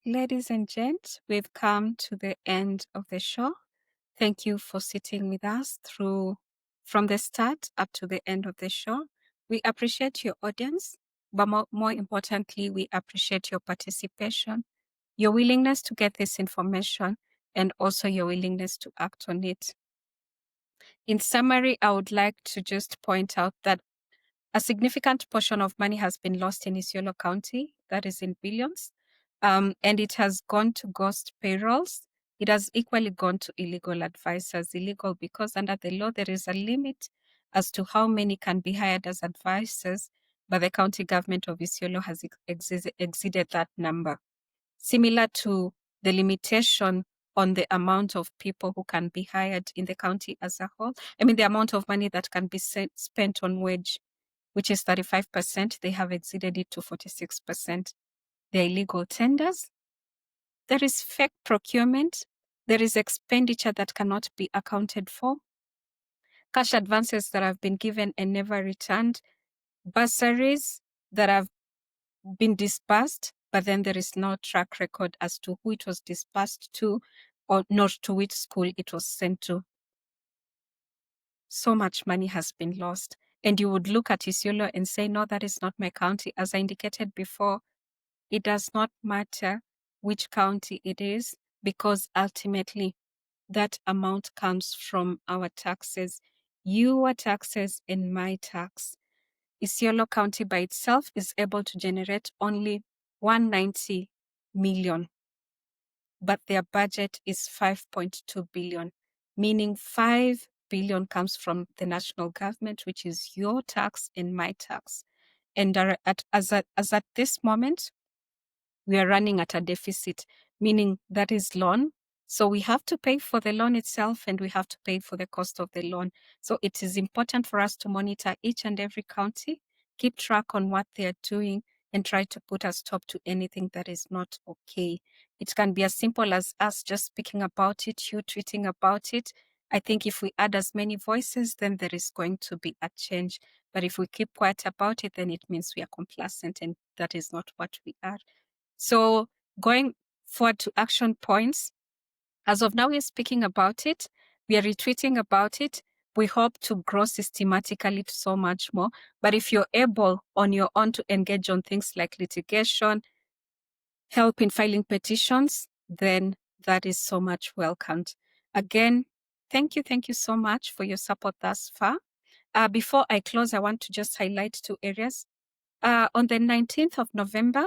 Ladies and gents, we've come to the end of the show. Thank you for sitting with us from the start up to the end of the show. We appreciate your audience, but more importantly, we appreciate your participation, your willingness to get this information, and also your willingness to act on it. In summary, I would like to just point out that a significant portion of money has been lost in ISIOLO County, that is in billions, and it has gone to ghost payrolls. It has equally gone to illegal advisors. Illegal because under the law, there is a limit as to how many can be hired as advisors, but the county government of ISIOLO has exceeded that number. Similar to the limitation on the amount of people who can be hired in the county as a whole. I mean, the amount of money that can be spent on wage, which is 35%, they have exceeded it to 46%. There are illegal tenders. There is fake procurement. There is expenditure that cannot be accounted for. Cash advances that have been given and never returned. Bursaries that have been disbursed, but then there is no track record as to who it was disbursed to or not to which school it was sent to. So much money has been lost. And you would look at ISIOLO and say, no, that is not my county. As I indicated before, it does not matter which county it is, because ultimately that amount comes from our taxes, your taxes and my tax. ISIOLO County by itself is able to generate only 190 million, but their budget is 5.2 billion, meaning 5 billion comes from the national government, which is your tax and my tax. And as at this moment, we are running at a deficit, meaning that is loan. So we have to pay for the loan itself and we have to pay for the cost of the loan. So it is important for us to monitor each and every county, keep track on what they are doing, and try to put a stop to anything that is not okay. It can be as simple as us just speaking about it, you tweeting about it. I think if we add as many voices, then there is going to be a change. But if we keep quiet about it, then it means we are complacent, and that is not what we are. So going forward to action points, as of now, we're speaking about it. We are retweeting about it. We hope to grow systematically to so much more. But if you're able on your own to engage on things like litigation, help in filing petitions, then that is so much welcomed. Again, thank you so much for your support thus far. Before I close, I want to just highlight two areas. On the 19th of November,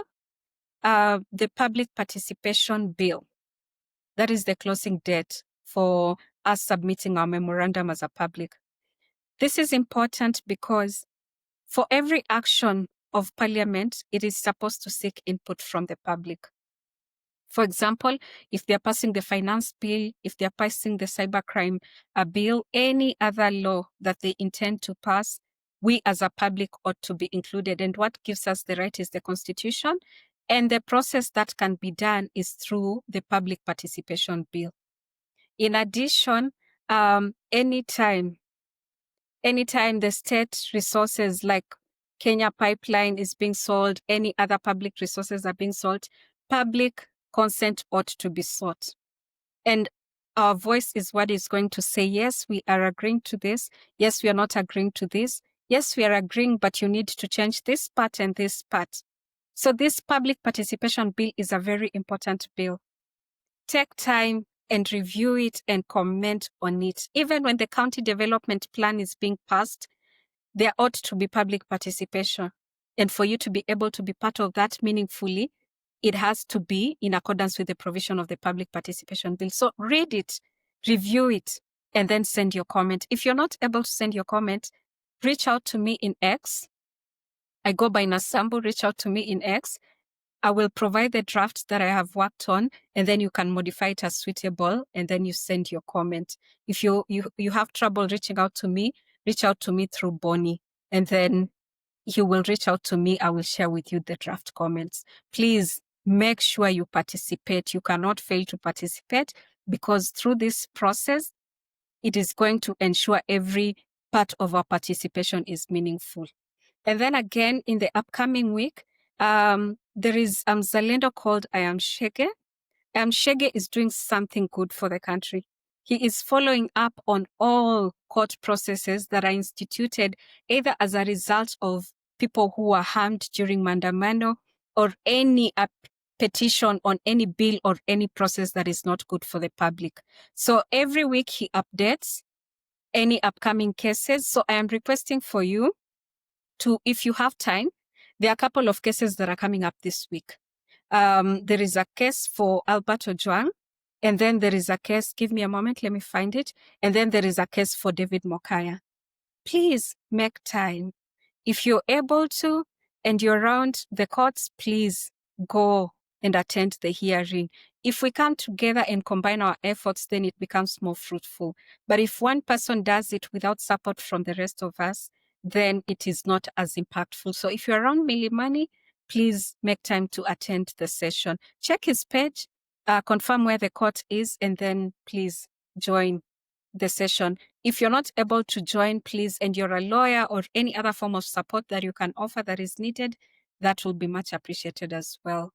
the public participation bill, that is the closing date for us submitting our memorandum as a public. This is important because for every action of Parliament, it is supposed to seek input from the public. For example, if they're passing the finance bill, if they're passing the cybercrime bill, any other law that they intend to pass, we as a public ought to be included. And what gives us the right is the Constitution. And the process that can be done is through the public participation bill. In addition, anytime the state resources like Kenya Pipeline is being sold, any other public resources are being sold, public consent ought to be sought. And our voice is what is going to say, yes, we are agreeing to this. Yes, we are not agreeing to this. Yes, we are agreeing, but you need to change this part and this part. So this public participation bill is a very important bill. Take time and review it and comment on it. Even when the county development plan is being passed, there ought to be public participation. And for you to be able to be part of that meaningfully, it has to be in accordance with the provision of the public participation bill. So read it, review it, and then send your comment. If you're not able to send your comment, reach out to me in X. I go by Nasambu, reach out to me in X. I will provide the draft that I have worked on, and then you can modify it as suitable, and then you send your comment. If you have trouble reaching out to me, reach out to me through Bonnie, and then you will reach out to me. I will share with you the draft comments. Please make sure you participate. You cannot fail to participate, because through this process, it is going to ensure every part of our participation is meaningful. And then again, in the upcoming week, There is Wazalendo called I Am Shege. Shege is doing something good for the country. He is following up on all court processes that are instituted either as a result of people who were harmed during Mandamano or any petition on any bill or any process that is not good for the public. So every week he updates any upcoming cases. So I am requesting for you to, if you have time, there are a couple of cases that are coming up this week. There is a case for Albert Ojwang, and then there is a case, give me a moment, let me find it. And then there is a case for David Mokaya. Please make time. If you're able to, and you're around the courts, please go and attend the hearing. If we come together and combine our efforts, then it becomes more fruitful. But if one person does it without support from the rest of us, then it is not as impactful. So if you're around Milimani, please make time to attend the session. Check his page, confirm where the court is, and then please join the session. If you're not able to join, please, and you're a lawyer or any other form of support that you can offer that is needed, that will be much appreciated as well.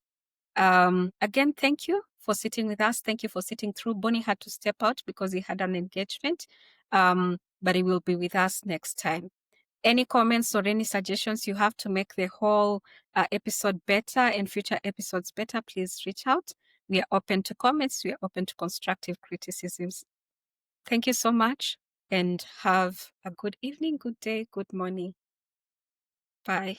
Again, thank you for sitting with us. Thank you for sitting through. Bonnie had to step out because he had an engagement, but he will be with us next time. Any comments or any suggestions you have to make the whole episode better and future episodes better, please reach out. We are open to comments. We are open to constructive criticisms. Thank you so much and have a good evening, good day, good morning. Bye.